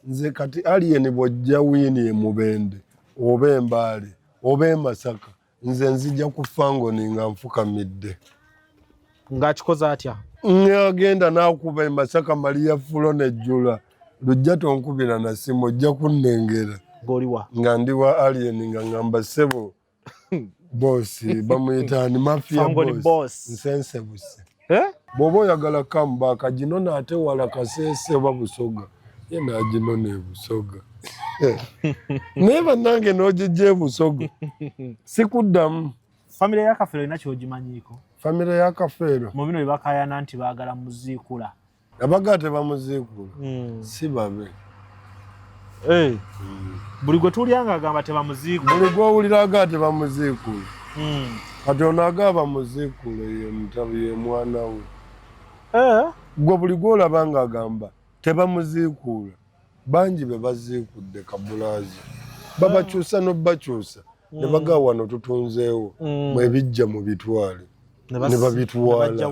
nze kati alien bw'ojja Winnie Mubende oba Embaale oba e Masaka nze nzija kufa nga nfukamidde. Ng'akikoze atya? Ng'agenda n'akuba e Masaka Maria Fulo nejjula lujja tonkubira na simu ojja kunnengera. Ng'oliwa? Nga ndi wa alien nga ngamba ssebo bossi bamuyita ni mafia boss nsensebuse. Bw'oba oyagala kamba gino n'ate wala Kasese oba Busoga ye n'aginona e Busoga. Naye bannange n'ogijja e Busoga sikuddamu. Famire ya Kafeero erina ky'ogimanyiiko? Famire ya Kafeero mu bino bye bakaayana nti baagala muziikula. Abaga tebamuziikula si babe. Buli gwe tulyanga agamba tebamuziikula. Buli gw'owulira aga tebamuziikula. Kati ono agaba muziikula ye mutabi ye mwana we. Gwe buli gw'olaba ng'agamba tebamuziikula bangi be baziikudde kabulaazi. Babakyusa n'obakyusa ne baga wano tutunzeewo mwebijja mu bitwale ne babitwala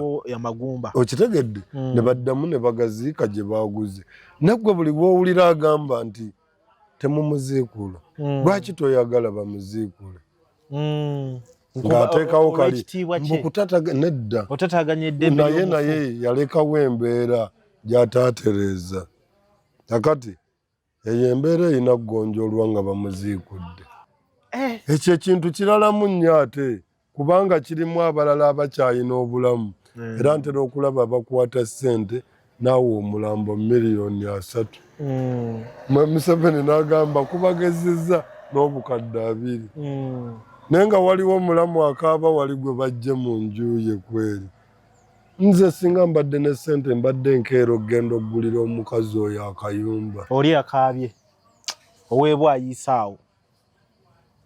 okitegedde ne baddamu ne bagaziika gye baaguze. Naggwe buli gw'owulira agamba nti temumuziikula lwaki toyagala bamuziikule ng'ateekawo kali nedda naye yalekawo embeera gy'ataatereeza. Kakati eyo embeera erina kugonjoolwa nga bamuziikudde. Ekyo ekintu kiralamu nnyo ate kubanga kirimu abalala abakyayina obulamu era ntera okulaba bakwata ssente naawe omulambo miliyoni 3. Museveni n'agamba kubagezezza n'obukadde 2. Naye nga waliwo omulamu akaaba wali gwe bajje mu nju ye kweri. Nze singa mbadde ne ssente mbadde nkeera okugenda okugulira omukazi oyo akayumba. Oli akaabye oweebwa ayisaawo.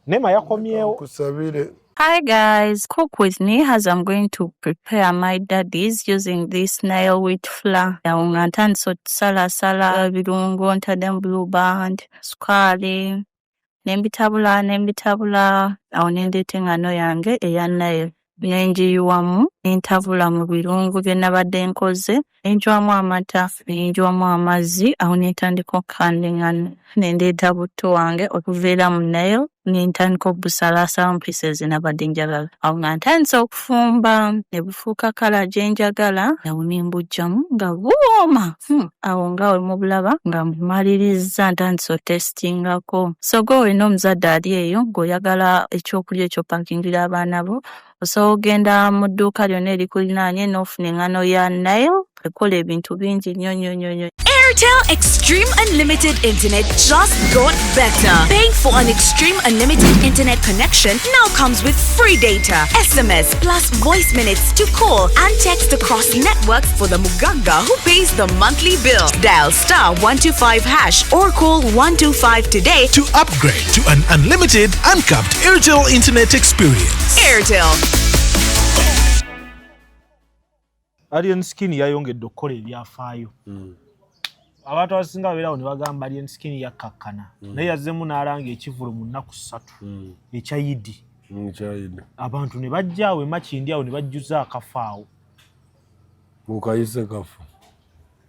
Nema yakomyewo. Kusabire. Hi guys, cook with me as I'm going to prepare my daddies using this snail wheat flour. Ntandise otusalasala ebirungo ntaddemu blue band, sukaali, nembitabula awo nendeeta engano yange eya nail. Nenjiyiwamu nentabula mu birungo bye nabadde nkoze, nenjiwamu amata, nenjiwamu amazzi, awo nentandika okukandingana. Nendeeta butto wange okuviira mu nail, nentandika obusalasala mu pieces nabadde njagala. Awo nga ntandise okufumba ne bufuuka kala gye njagala, awo nembujjamu nga buwooma. Awo nga we mubulaba nga mmaliriza ntandise otestingako. So gwe olina omuzadde ali eyo ng'oyagala ekyokulya ekyopakingira abaana bo, osobola ogenda mu dduuka lyonna erikulinaanye n'ofuna engano ya Nile ekola ebintu bingi nnyo. Airtel Extreme Unlimited Internet just got better. Paying for an Extreme Unlimited Internet connection now comes with free data, SMS plus voice minutes to call and text across networks for the Muganga who pays the monthly bill. Dial *125# or call 125 today to upgrade to an unlimited, uncapped Airtel Internet experience. Airtel. Alien Skin yayongedde okukola ebyafaayo. Abantu abasinga babeerawo ne bagamba Alien Skin yakkakkana. Naye yazzemu n'alanga ekivulu mu nnaku 3 ekya Yidi. Abantu ne bajja awo Makindi awo ne bajjuza akafaawo. Mukayise kafu.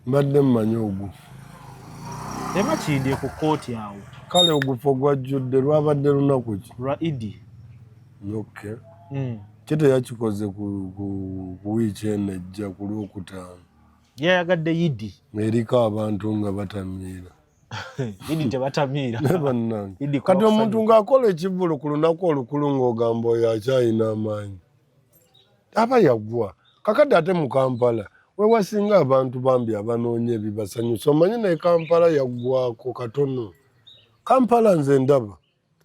Mbadde mmanyi ogufu. Makindi ku kooti awo. Kale ogufu gwajjudde lwabadde lunaku ki? Lwa Idi. Okay. Kite yakikoze ku wiiki eno ejja ku Lwokutaano. Yayagadde Yidi. Eriko abantu nga batamiira. Yidi tebatamiira. Kati omuntu ng'akola ekivvulu ku lunaku olukulu ng'ogamba oyo akyayina amaanyi. Aba yaggwa. Kakadde ate mu Kampala wewasinga abantu bambi abanoonya ebibasanyusa. Omanyi naye Kampala yaggwako katono. Kampala nze ndaba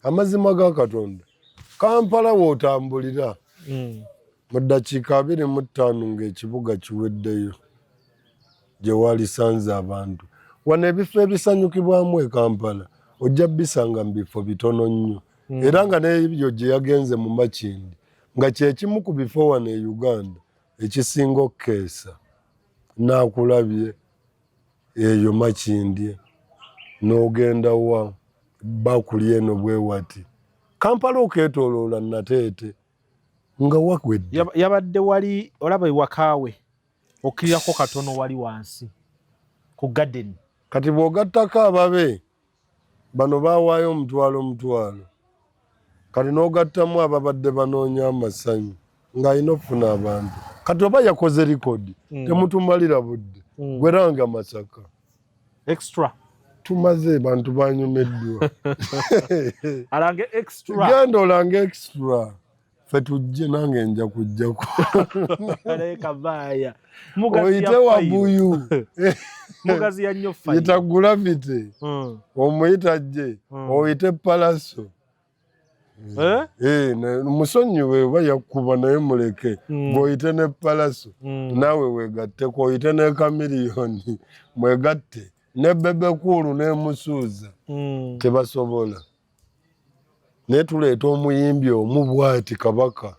amazima ga Katonda. Kampala w'otambulira mu ddakiika 25 ng'ekibuga kiweddeyo gye walisanze abantu. Wano ebifo ebisanyukibwamu e Kampala ojja bisanga mu bifo bitono nnyo. Era nga n'ebyo gye yagenze mu Makindi nga kyekimu ku bifo wano e Uganda ekisinga okukeesa. Naakulabye eyo Makindi n'ogenda wa bakuli eno bwe wati. Kampala okeetooloola Nateete nga wakwedde. Yabadde wali olaba ewakaawe okkirirako katono wali wansi ku garden. kati bw'ogattako ababe bano baawaayo omutwalo kati n'ogattamu ababadde banoonya amasanyu ng'alina okufuna abantu kati oba yakoze likodi temutumalira budde gweranga Masaka extra tumaze bantu banyumiddwa alange extra genda olange extra ffe tujje nange nja kujjako oyite Wabuyu mugazi ya nnyo fayiro yita Gravity omuyita jje oyite Palaso musonyiwe oba yakkuba naye muleke ng'oyite ne Palaso naawe weegatteko oyite ne Kamiliyoni mwegatte ne Bebekulu ne Musuuza tebasobola naye tuleeta omuyimbi omu bw'ati Kabaka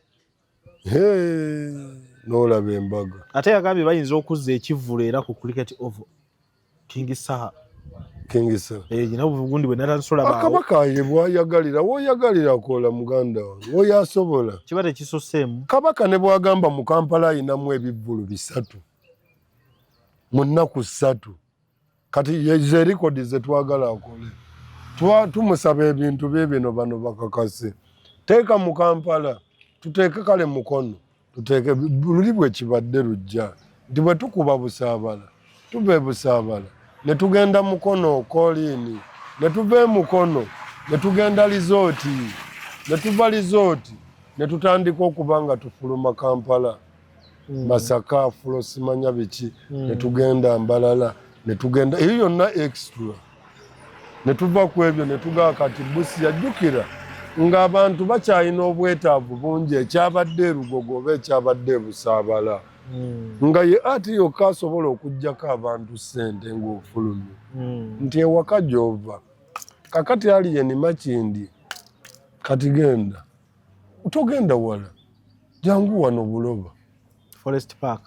n'olaba embaga ate yagambye bayinza okuzza ekivvulu era ku cricket of King Saha gina buvugundi bwe natansola baawo Kabaka ye bw'ayagalira w'oyagalira akola muganda wange oyo asobola kiba tekisuseemu Kabaka ne bw'agamba mu Kampala ayinamu ebivvulu 3 mu nnaku 3 kati ye likodi ze twagala akole tumusaba ebintu bino bano bakakase teeka mu Kampala tuteeke kale mukono tuteeke luli bwe kibadde lujja nti bwe tukuba busaabala tube busaabala ne tugenda mukono kolini ne tuve mukono ne tugenda lizooti ne tuva lizooti ne tutandika okuba nga tufuluma Kampala Masaka fulo simanya biki ne tugenda Mbalala ne tugenda eyo yonna extra ne tuva ku ebyo ne tugaa kati Busi yajjukira ng'abantu bakyalina obwetaavu bungi ekyabadde Lugogo oba ekyabadde Busaabala nga ye ati yokka asobola okuggyako abantu ssente ng'ofulumye nti ewaka gy'ova kakati Alien Makindi kati genda togenda wala jangu wano Buloba Forest Park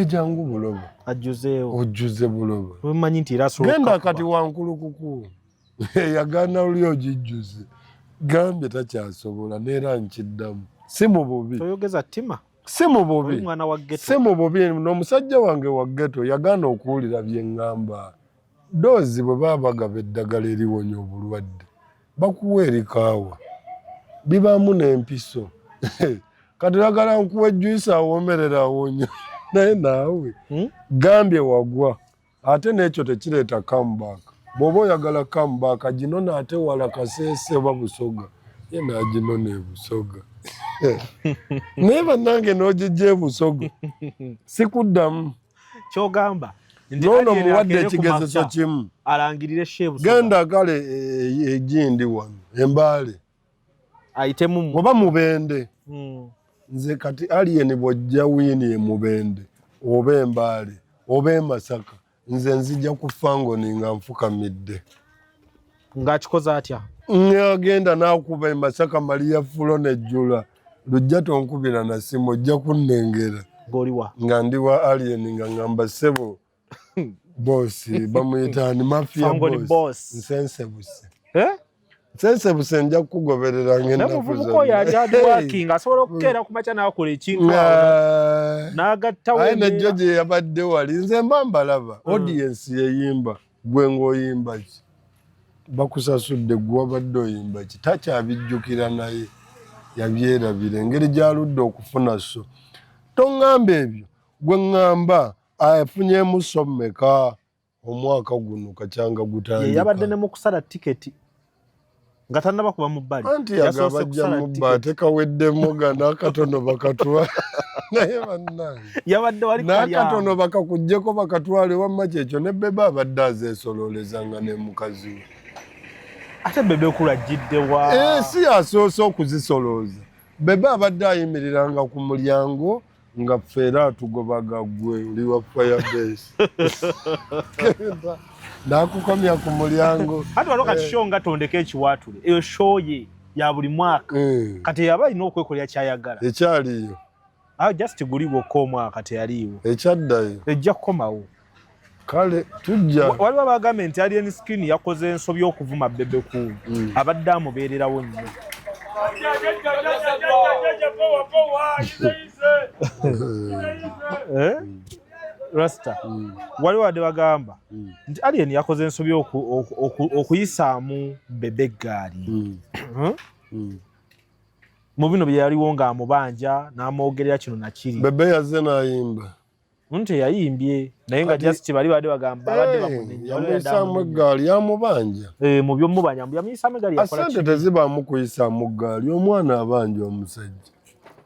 jangu Buloba ajjuzeewo ojjuze Buloba wemanyi nti era asobola genda kati Wankulukuku yagaana oli ogijjuze gambye takyasobola neera nkiddamu si mu bubi toyogeza ttima si mu bubi mwana wa ghetto si mu bubi n'omusajja wange wa ghetto yagaana okuwulira bye ŋŋamba doozi bwe baba bagaba eddagala eriwonya obulwadde bakuwa erikaawa bibaamu n'empiso kati oyagala nkuwa ejjuisi awoomerera awonya naye naawe gambye wagwa ate n'ekyo tekireeta comeback bw'oba oyagala comeback ginona ate wala Kaseese oba Busoga ye naaginona ebusoga naye bannange n'ogijja ebusoga sikuddamu kyogamba noono muwadde ekigezeso kimu alangirire sheebu genda kale egindi wano Embaale ayitemu oba Mubende nze kati Alien bw'ojja wiini Mubende oba Embaale oba e Masaka nze nzija kufa nga nfukamidde ng'akikoze atya ngagenda n'akuba e Masaka Maria Fulo nejjula lujja tonkubira na simu ojja kunnengera ng'oliwa nga ndi wa Alien nga ngamba ssebo bosi bamuyitaani mafia boss nsensebuse nsensebuse nja kukugoberera ng'enamuvubuka oyo ali hardworking asobola okukeera ku makya n'akola ekintu n'agattawo aye nejjo gye yabadde wali nze mba mbalaba audience yeyimba gwe ng'oyimba ki bakusasudde gwe wabadde oyimba ki takyabijjukira naye yabyerabira engeri gy'aludde okufuna so toŋŋamba ebyo gwe ŋŋamba afunyemu so mmeka omwaka guno kacyanga gutandika yabadde ne mu kusala tiketi nga tannaba kuba mu bbali anti yagabajja mu bba tekaweddemu ga n'akatono bakatwala naye bannange yabadde wali n'akatono bakakuggyeko bakatwale wamma kyekyo ne Bebe abadde azeesoloolezanga ne mukazi we ate Bebe kulajjiddewa si asoose okuzisolooza Bebe abadde ayimiriranga ku mulyango nga ffeera atugobaga gwe oli wa Firebase n'akukomya ku mulyango ate waliwo kati show nga tondeka ekiwaatule eyo show ye ya buli mwaka kati yaba alina okwekolera kyayagala ekyaliyo just guli bwokka omwaka teyaliiwo ekyaddayo ejja kukomawo kale tujja waliwo bagambe nti Alien Skin yakoze ensobi okuvuma Bebe Cool abadde amubeererawo nnyo Rasta waliwo wadde bagamba nti Alien yakoze ensobi okuyisaamu Bebe eggaali mu bino bye yaliwo ng'amubanja n'amwogerera kino nakiri. Bebe yazze n'ayimba nti yayimbye naye nga just bali badde bagamba badde bamunenya yamuyisaamu eggaali yamubanja mu by'omubanja yamuyisaamu eggaali yakola asente tezibaamu kuyisaamu ggaali omwana abanja omusajja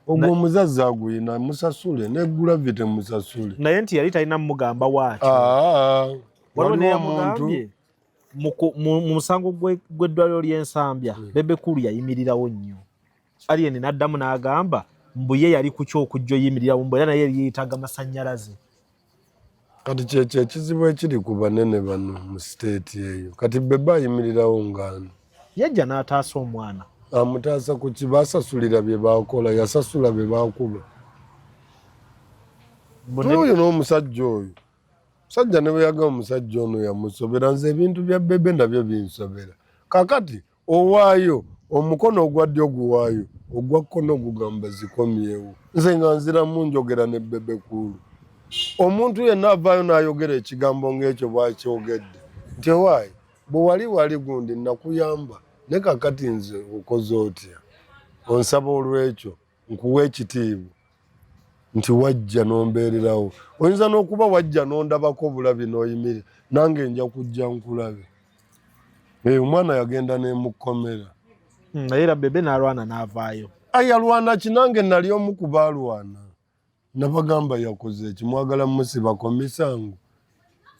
ogwo omuzazza aguyina musasule neggula vite musasule naye nti yali talina mugamba waaki waliwo neyamugambye mu musango gw'eddwaliro ly'Ensambya Bebe Cool yayimirirawo nnyo. Alien n'addamu n'agamba mbu ye yali ku kyokujja oyimirirawo mbu era naye yali yeetaaga masannyalaze. Kati kyekyo ekizibu ekiri ku banene bano mu siteeti eyo kati Bebe ayimirirawo ng'ano yajja n'ataasa omwana amutaasa ku kibasasulira bye baakola yasasula bye baakuba. Oyo n'omusajja oyo musajja ne bwe yaga omusajja ono yamusobera nze ebintu bya Bebe nabyo binsobera. Kakati owaayo omukono ogwa ddyo guwaayo ogwa kkono gugamba zikomyewo nze nga nziramu njogera ne Bebe Cool. Omuntu yenna avaayo n'ayogera ekigambo ng'ekyo bw'akyogedde nti owaayi bwe wali gundi nakuyamba ne kakati nze okoze otya onsaba olw'ekyo nkuwa ekitiibwa nti wajja n'ombeererawo. Oyinza n'okuba wajja n'ondabako bulabi n'oyimirira nange nja kujja nkulabe. Omwana yagenda n'emukomera naye era Bebe n'alwana n'avaayo. Yalwana kinange nali omu ku baalwana nabagamba yakoze eki mwagala musibako misango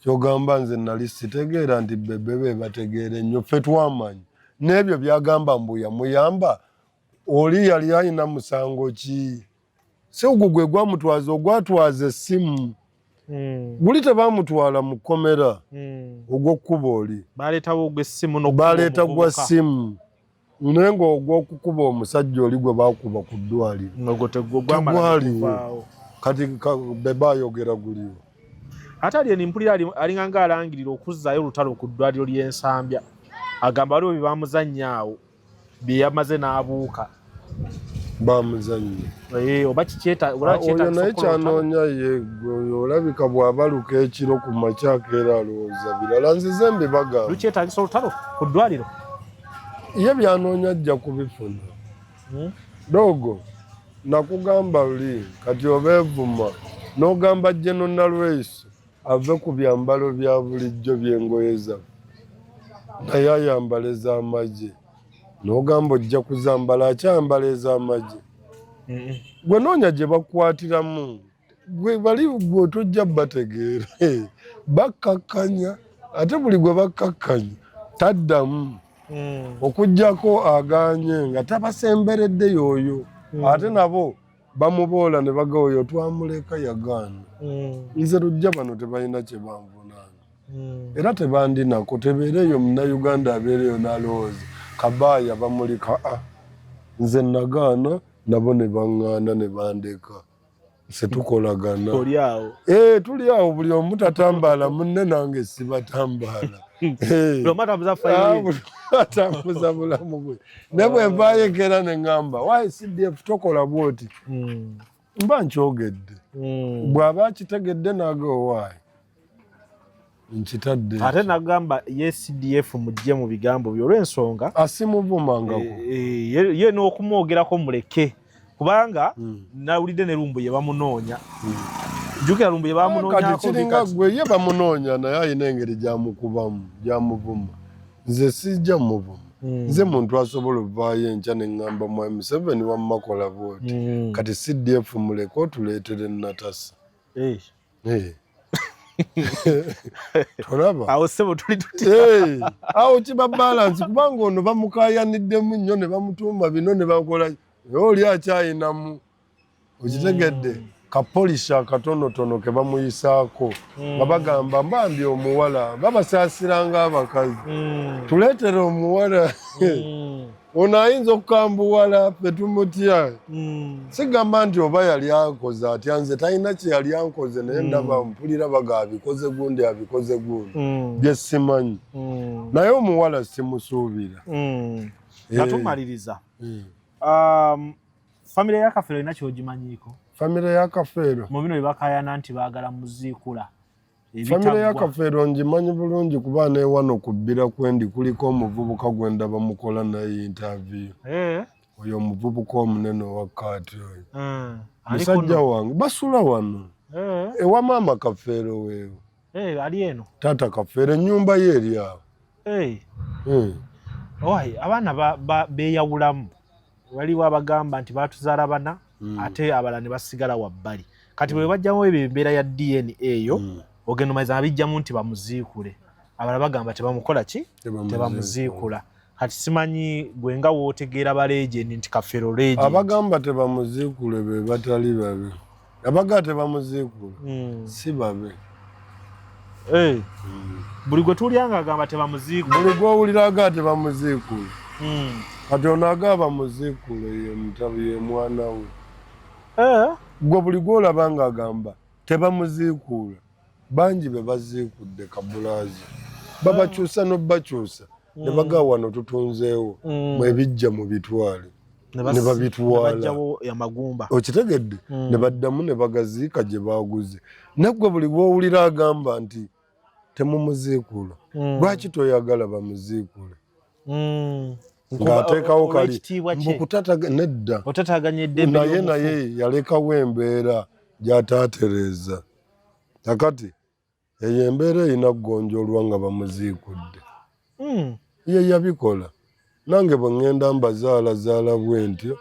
kyogamba nze nali sitegeera nti Bebe be bategeere nnyo ffe twamanyi n'ebyo byagamba mbu yamuyamba oli yali alina musango ki si ogwo gwe gwamutwaza ogwatwaza essimu guli tebamutwala mu kkomera ogw'okkuba oli baleetawo ogw'essimu baleeta gwa ssimu naye ng'ogw'okukuba omusajja oli gwe baakuba ku ddwaliro tegwaliwo kati Bebe ayogera guliwo. Ate Alien mpulira alinga ng'alangirira okuzzaayo olutalo ku ddwaliro ly'Ensambya agamba waliwo bye baamuzannya awo bye yamaze n'abuuka bamuzannya oba oyo naye kyanoonya ye olabika bw'abaluka ekiro ku makyaka era alowooza birala nzize mbibagamba lukyetaagisa olutalo ku ddwaliro ye byanoonya ajja kubifuna. Dogo nakugamba luli kati obeevuma n'ogamba General Nalweyiso ave ku byambalo bya bulijjo by'engoye zaffe naye ayambala ez'amagye n'ogamba ojja kuzambala akyambala ez'amagye gwe noonya gye bakwatiramu gwe bali gwe tojja bategeera bakkakkanya ate buli gwe bakkakkanya taddamu okuggyako aganye nga tabasemberedde y'oyo ate nabo bamuboola ne baga oyo twamuleka yagaana nze lujja bano tebalina kye banvunaana era tebandinako tebeereeyo munnayuganda abeereyo n'alowooza kabaaya bamulika nze nagaana nabo ne baŋŋaana ne bandeka se tukolagana tuli awo buli omu tatambala munne nange sibatambaala atambuza bulamu bwe ne bwe nvaayo ekera ne ŋŋamba waayi CDF tokola bwoti mba nkyogedde bw'aba akitegedde naga owaayi nkitadde ate nagamba ye CDF mujje mu bigambo byo olw'ensonga asimuvumangako ye n'okumwogerako muleke kubanga nawulidde ne Lumbuye bamunoonya jukira Lumbuye bamunoonyako kati kiringa gwe ye bamunoonya naye ayina engeri gyamukubamu gyamuvuma nze sijja muvuma nze muntu asobola ovaayo enkya ne ŋŋamba Mwami Museveni wammakola bwoti kati CDF muleke otuleetere Natasa tolaba awo sebo tuli tuti awo kiba balansi kubanga ono bamukayaniddemu nnyo ne bamutuuma bino ne bakola oli akyayinamu okitegedde kapolisha akatonotono ke bamuyisaako nga bagamba mbambi omuwala babasaasira ng'abakazi tuleetere omuwala ono ayinza okukambuwala ffe tumutya sigamba nti oba yali akoze atya nze talina kye yali ankoze naye ndaba mpulira baga abikoze gundi abikoze gundi bye simanyi naye omuwala simusuubira nga tumaliriza famire ya Kafeero erina kyogimanyiiko famire ya Kafeero mu bino bibakayana nti baagala muziikula famire ya Kafeero ngimanyi bulungi kuba ne wano kubbira kwendi kuliko omuvubuka gwenda bamukola naye interview oyo omuvubuka omunene wakati oyo musajja wange basula wano ewa maama Kafeero weewo ali eno taata Kafeero ennyumba ye eri awo abaana beeyawulamu waliwo abagamba nti baatuzaala bana ate abalala ne basigala wabbali kati bwe bajjamu ebyo embeera ya DNA eyo ogenda omayiza abijjamu nti bamuziikule abalala bagamba tebamukola ki tebamuziikula kati simanyi gwe nga wootegeera balegendi nti Kafeero legend abagamba tebamuziikule be batali babe abagamba tebamuziikula si babe buli gwe tuulyanga agamba tebamuziikule buli gw'owulira agamba tebamuziikule kati ono agamba bamuziikule ye mutabi ye mwana we gwe buli gw'olaba ng'agamba tebamuziikula bangi be baziikudde kabulaazi babakyusa n'obakyusa ne bagaa wano tutunzeewo mwebijja mu bitwale ne babitwala okitegedde ne baddamu ne bagaziika gye baaguze naggwe buli gw'owulira agamba nti temumuziikula lwaki toyagala bamuziikule ng'ateekawo kali nedda naye yalekawo embeera gy'ataatereeza kakati eyo embeera erina kugonjoolwa nga bamuziikudde ye yabikola nange bwe ŋŋenda mbazaalazaala bwe ntyo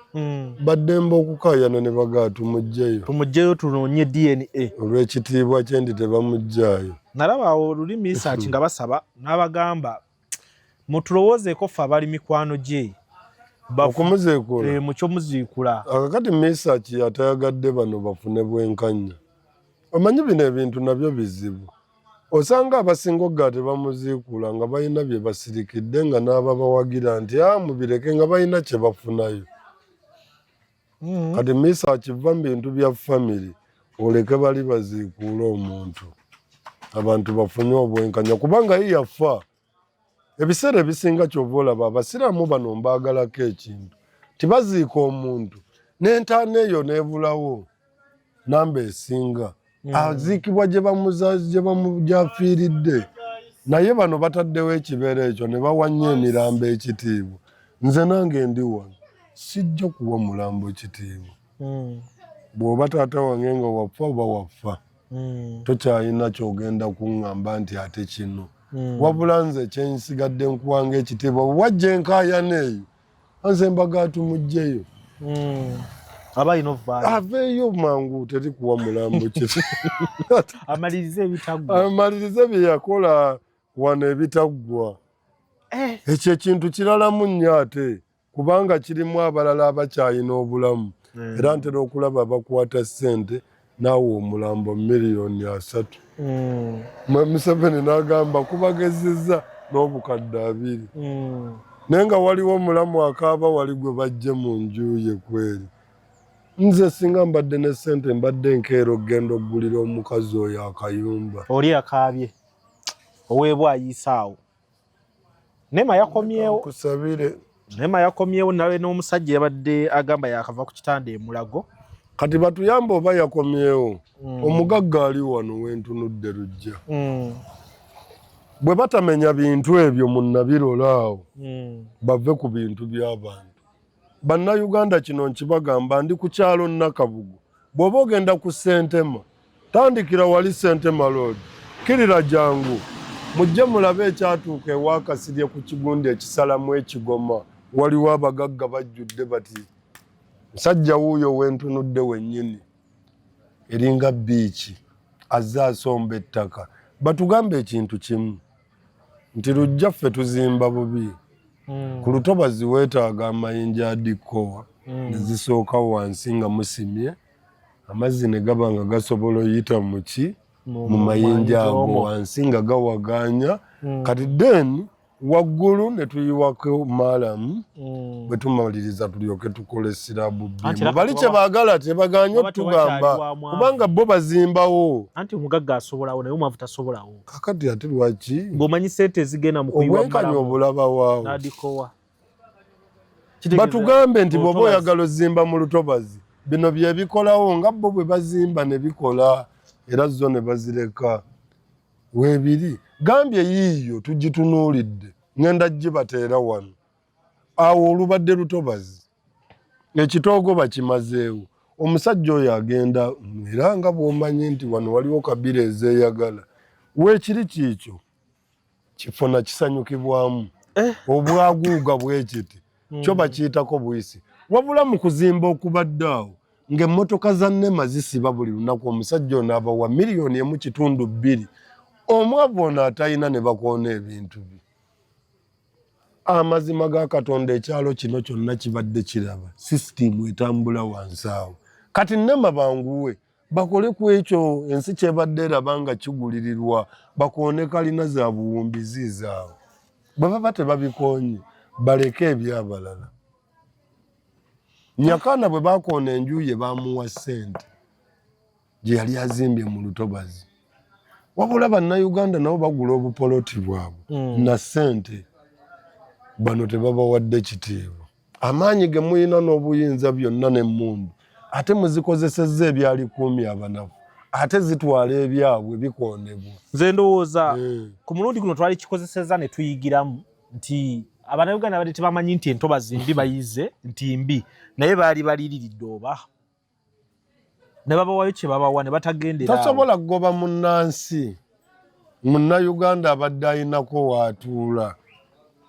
baddemba okukaayana ne bagaa tumuggyeyo tunoonye DNA olw'ekitiibwa kye ndi tebamuggyaayo nalaba awo olulimi research nga basaba n'abagamba mutulowoozeeko ffe abali mikwano gye okumuziikula mukyo muziikula akakati research atayagadde bano bafune bwenkanya omanyi bino ebintu nabyo bizibu osanga abasinga ogga tebamuziikula nga balina bye basirikidde nga n'ababawagira nti mubireke nga balina kye bafunayo kati research va mu bintu bya family oleke bali baziikuula omuntu abantu bafunye obwenkanya kubanga ye yafa ebiseera ebisinga kyova olaba abasiraamu bano mbaagalako ekintu tibaziika omuntu n'entaana eyo n'ebulawo namba esinga aziikibwa gyafiiridde naye bano bataddewo ekibeera ekyo ne bawa nnyo emirambo ekitiibwa nze nange ndi wano sijja kuwa mulambo ekitiibwa bw'oba taata wange nga waffa oba waffa tokyalina kyogenda kuŋŋamba nti ate kino wabula nze kyensigadde nkuwanga ekitiibwa wajja enkaayana eyo nze mbaga tumuggyeyo aveeyo mangu teri kuwa mulambo amalirize bye yakola wano ebitaggwa ekyo ekintu kiralamu nnyo ate kubanga kirimu abalala abakyalina obulamu era ntera okulaba bakwata ssente naawe omulambo miliyoni 3 Museveni n'agamba kubagezezza n'obukadde 2 naye nga waliwo omulamu akaaba wali gwe bajje mu nju ye kweri nze singa mbadde ne ssente mbadde nkeera okugenda okugulira omukazi oyo akayumba oli akaabye oweebwa ayiisaawo nema yakomyewo kusabire nema yakomyewo nawe n'omusajja yabadde agamba yakava ku kitanda e Mulago kati batuyamba oba yakomyewo omugagga ali wano wentunudde lujja bwe batamenya bintu ebyo munnabirolaawo bave ku bintu by'abantu bannayuganda kino nkibagamba ndi ku kyalo Nakabugu bw'oba ogenda ku Ssentema tandikira wali Ssentema road kirira jangu mujje mulabe ekyatuuka ewaakasirye ku kigundi ekisalamu ekigoma waliwo abagagga bajjudde bati musajja wuuyo wentunudde wennyini eringa biiki azze asomba ettaka batugambe ekintu kimu nti lujja ffe tuzimba bubi ku lutobazi weetaaga amayinja adikowa ne zisooka wansi nga musimye amazzi ne gaba nga gasobola oyita muki mu mayinja ago wansi nga gawaganya kati then waggulu ne tuyiwako maalamu bwe tumaliriza tulyoke tukole sirabu bbimu bali kye baagala tebaganye otugamba kubanga bo bazimbawo anti omugagga asobolawo naye omwavu tasobolawo kakati ate lwaki ng'omanyi sente ezigenda mu kuyiwa obwenkanya obulaba waawo n'adikowa batugambe nti bw'oba oyagala ozimba mu lutobazi bino bye bikolawo nga bo bwe bazimba ne bikola era zo ne bazireka weebiri gambye yiiyo tugitunuulidde ngenda gibateera wano awo olubadde lutobazi ekitoogo bakimazeewo omusajja oyo agenda era nga bw'omanyi nti wano waliwo kabira ezeeyagala weekiri kiikyo kifuna kisanyukibwamu obwaguuga bwekiti kyo bakiyitako buyisi wabula mu kuzimba okubadde awo ng'emmotoka za nnema zisiba buli lunaku omusajja ono abawa $1.2 omwavu ono atalina ne bakoona ebintu bye amazima ga Katonda ekyalo kino kyonna kibadde kiraba sisitimu etambula wansi awo kati nnema banguwe bakole ku ekyo ensi kyebadde eraba nga kigulirirwa bakoone kalina za buwumbizi zaawo bwe baba tebabikoonye baleke ebyabalala Nyakana bwe bakoona enju ye bamuwa ssente gye yali azimbye mu lutobazi wabula bannayuganda nabo bagula obupoloti bwabwe na ssente bano tebabawadde kitiibwa amaanyi ge muyina n'obuyinza byonna n'emmundu ate muzikozesezza ebyali kuumi abanafu ate zitwala ebyabwe bikoonebwa nze ndowooza ku mulundi guno twali kikozesezza ne tuyigiramu nti Abanayuganda bali tebamanyi nti entobazi mbi bayize nti mbi naye baali baliriridde oba ne babawayo kye babawa ne batagendera tasobola kugoba munnansi munnayuganda abadde ayinako waatuula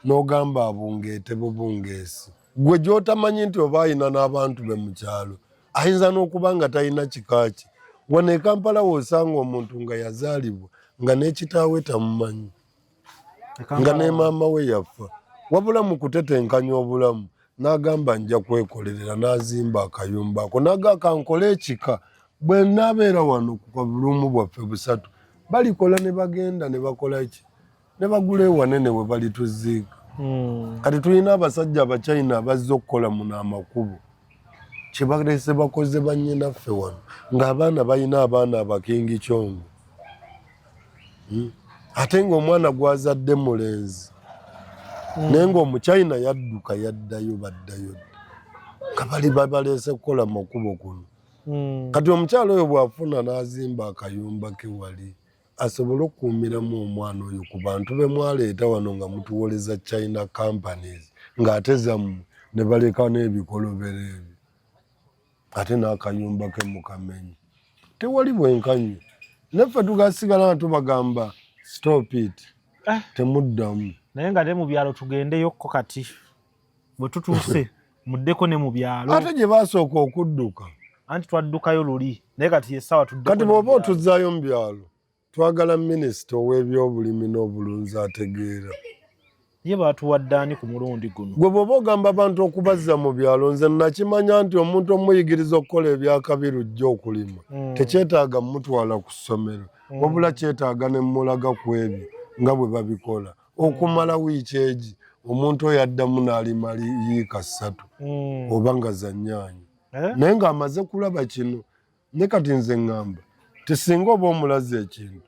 n'ogamba abungeete bubungeesi gwe gy'otamanyi nti oba ayina n'abantu be mu kyalo ayinza n'okuba nga talina kikaaki wano e Kampala w'osanga omuntu nga yazaalibwa nga n'ekitaawe tamumanyi nga ne maama we yafa wabula mu kutetenkanya obulamu n'agamba nja kwekolerera n'azimba akayumba ako naga kankole ekika bwe naabeera wano ku kabulumu bwaffe busatu balikola ne bagenda ne bakola ki ne bagula ewanene we balituziika kati tulina abasajja abachina abazze okukola muno amakubo kye baleese bakoze bannyinaffe wano ng'abaana balina abaana abakingi kyongo ate ng'omwana gwazadde mulenzi naye ng'omuchina yadduka yaddayo baddayo nga bali baleese kukola makubo kuno kati omukyalo oyo bw'afuna n'azimba akayumba ke wali asobole okukuumiramu omwana oyo ku bantu be mwaleeta wano nga mutuwoleza China companies ng'ate zammwe ne baleka n'ebikolobero ebyo ate n'akayumba ke mukamenyi tewali bwenkanyi naffe tugasigala nga tubagamba stop it temuddamu naye nga te mu byalo tugendeyokko kati bwe tutuuse muddeko ne mu byalo ate gye baasooka okudduka anti twaddukayo luli naye kati essaawa tuddeko kati bw'oba otuzzaayo mu byalo twagala minisita ow'ebyobulimi n'obulunzi ategeera ye baatuwadde ani ku mulundi guno gwe bw'oba ogamba abantu okubazza mu byalo nze nakimanya nti omuntu omuyigiriza okukola ebyakabiru jja okulima tekyetaaga mutwala ku ssomero wabula kyetaaga ne mulaga ku ebyo nga bwe babikola okumala wiiki egi omuntu oyo addamu n'alima yiika 3 oba nga za nnyaanya naye ng'amaze kulaba kino ne kati nze ŋŋamba tisinga oba omulaze ekintu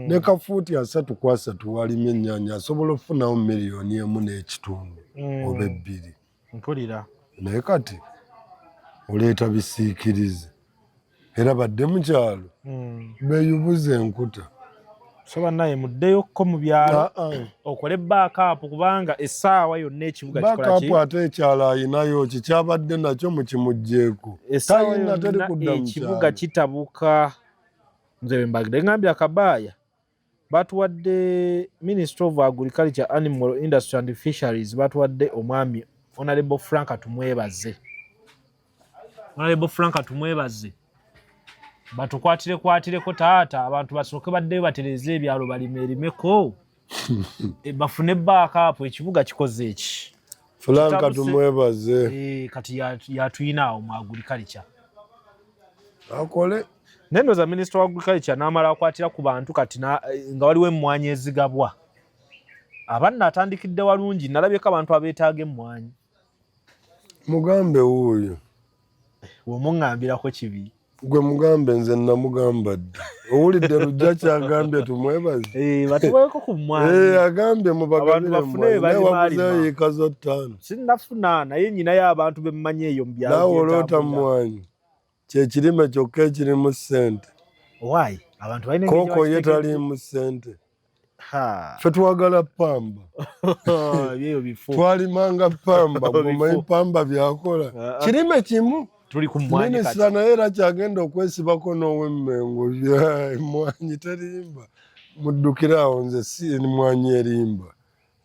ne kafuuti 3 ku 3 walimye ennyaanya asobola okufunawo $1.5 oba 2 mpulira naye kati oleeta bisiikirize era badde mu kyalo beeyubuza enkuta so bannaye muddeyokko mu byalo okole baakaapu kubanga essaawa yonna ekibuga kikola ki ate ekyalo ayinayo kikyabadde nakyo mukimugjeeko essaawa yonna ekibuga kitabuka nze bwe mbagire ngambye akabaaya batuwadde Minister of Agriculture, Animal Industry and Fisheries batuwadde omwami Honorable Frank tumwebaze batukwatireko taata abantu basooke baddeyo batereze ebyalo balimerimeko bafune baakaapu ekibuga kikoze eki Frank tumwebaze kati yatuyina awo mu agriculture akole nendo za Minister of Agriculture n'amala akwatira ku bantu kati nga waliwo emmwanyi ezigabwa abanna atandikidde walungi nalabyeko abantu abeetaaga emmwanyi mugambe wuuyo womuŋŋambirako kibi gwe mugambe nze namugamba dde owulidde lujja kyagambye tumwebaze batuweko ku mmwanyi agambye mubagabire emmwanyi yiika zo 5 sinnafuna naye nyinayo abantu bemmanyi eyo mu byalo naawe oloota mmwanyi kyekirime kyokka ekirimu ssente. Why? Abantu balina Kooko ye taliimu ssente. Ffe twagala pamba. Byeyo bifo. Twalimanga pamba, bw'omanyi pamba byakola. Kirime kimu. Tuli ku mmwanyi kati. Minisita naye era kyagenda okwesibako n'ow'emmengo. Emmwanyi terimba. Muddukira awo nze si mmwanyi erimba.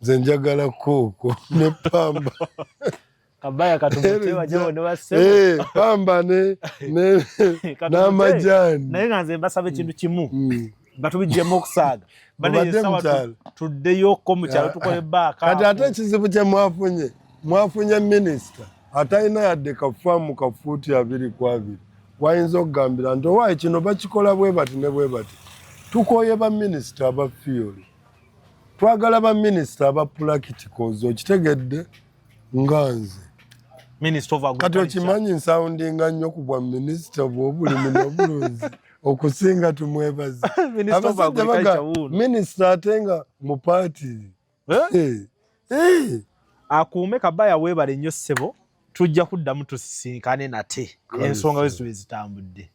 Nze njagala kooko ne pamba. Kabaya katumute wajawo ne basebo. Pamba n'amajaani. Naye nga nze mbasaba ekintu kimu. Batubijjemu okusaaga. Tuddeyoko mu kyalo tukole baaka. Kati ate ekizibu kye mwafunye minisita atalina yadde kafaamu kafuuti 2 wayinza okugambira nti owaayi kino bakikola bwe bati ne bwe bati. Tukooye baminisita aba fiori. Twagala baminisita aba practicals okitegedde nga nze. Kati okimanyi nsawundinga nnyo ku bwa minisita bw'obulimi n'obulunzi okusinga tumwebaze. Abasajja baga minisita ate nga mu paati. Akuume Kabaya weebale nnyo ssebo, tujja kuddamu tusisinkane nate ensonga wezo zitambudde.